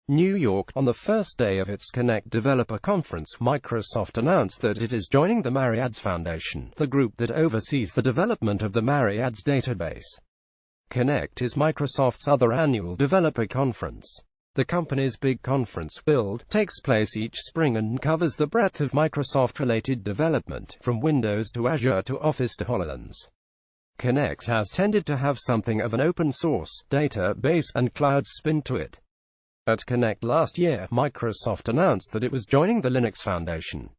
New York. On the first day of its Connect developer conference, Microsoft announced that it is joining the Mariadb Foundation, the group that oversees the development of the Mariadb database. Connect is Microsoft's other annual developer conference. The company's big conference, Build, takes place each spring and covers the breadth of Microsoft-related development, from Windows to Azure to Office to HoloLens. Connect has tended to have something of an open-source, database, and cloud spin to it. At Connect last year, Microsoft announced that it was joining the Linux Foundation.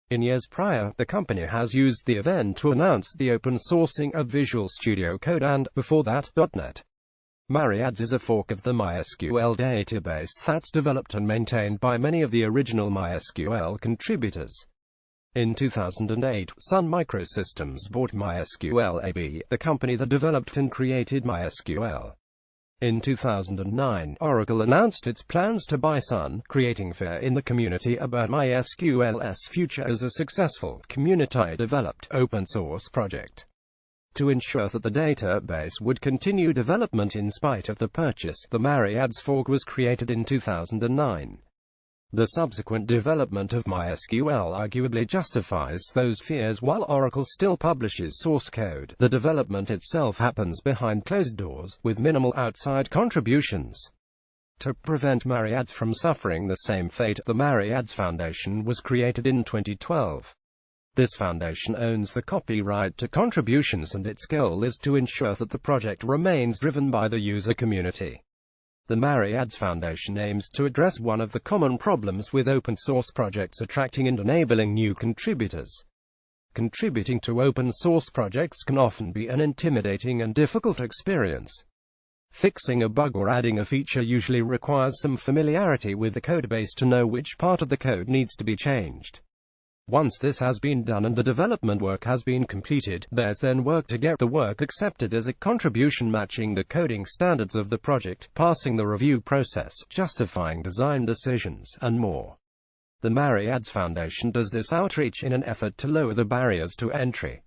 In years prior, the company has used the event to announce the open sourcing of Visual Studio Code and, before that, .NET. Mariadb is a fork of the MySQL database that's developed and maintained by many of the original MySQL contributors. In 2008, Sun Microsystems bought MySQL AB, the company that developed and created MySQL. In 2009, Oracle announced its plans to buy Sun, creating fear in the community about MySQL's future as a successful, community-developed, open-source project. To ensure that the database would continue development in spite of the purchase, the Mariadb fork was created in 2009. The subsequent development of MySQL arguably justifies those fears. While Oracle still publishes source code, the development itself happens behind closed doors, with minimal outside contributions. To prevent Mariadb from suffering the same fate, the Mariadb Foundation was created in 2012. This foundation owns the copyright to contributions, and its goal is to ensure that the project remains driven by the user community. The Mariadb Foundation aims to address one of the common problems with open-source projects: attracting and enabling new contributors. Contributing to open-source projects can often be an intimidating and difficult experience. Fixing a bug or adding a feature usually requires some familiarity with the codebase to know which part of the code needs to be changed. Once this has been done and the development work has been completed, there's then work to get the work accepted as a contribution, matching the coding standards of the project, passing the review process, justifying design decisions, and more. The Mariadb Foundation does this outreach in an effort to lower the barriers to entry.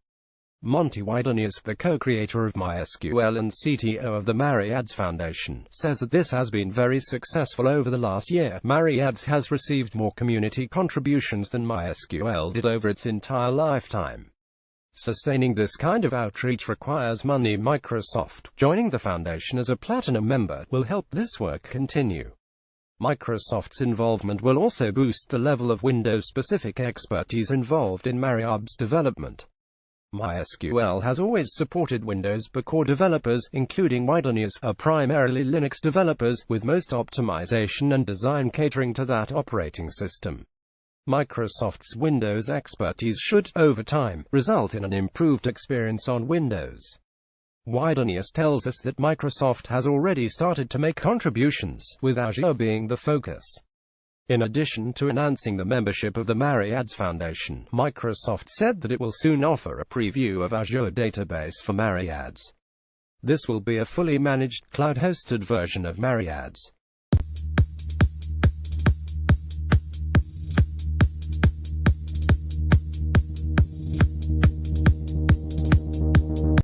Monty Widenius, the co-creator of MySQL and CTO of the Mariadb Foundation, says that this has been very successful over the last year. Mariadb has received more community contributions than MySQL did over its entire lifetime. Sustaining this kind of outreach requires money. Microsoft, joining the foundation as a platinum member, will help this work continue. Microsoft's involvement will also boost the level of Windows-specific expertise involved in Mariadb's development. MySQL has always supported Windows, but core developers, including Widenius, are primarily Linux developers, with most optimization and design catering to that operating system. Microsoft's Windows expertise should, over time, result in an improved experience on Windows. Widenius tells us that Microsoft has already started to make contributions, with Azure being the focus. In addition to announcing the membership of the Mariadb Foundation, Microsoft said that it will soon offer a preview of Azure Database for Mariadb. This will be a fully managed, cloud-hosted version of Mariadb.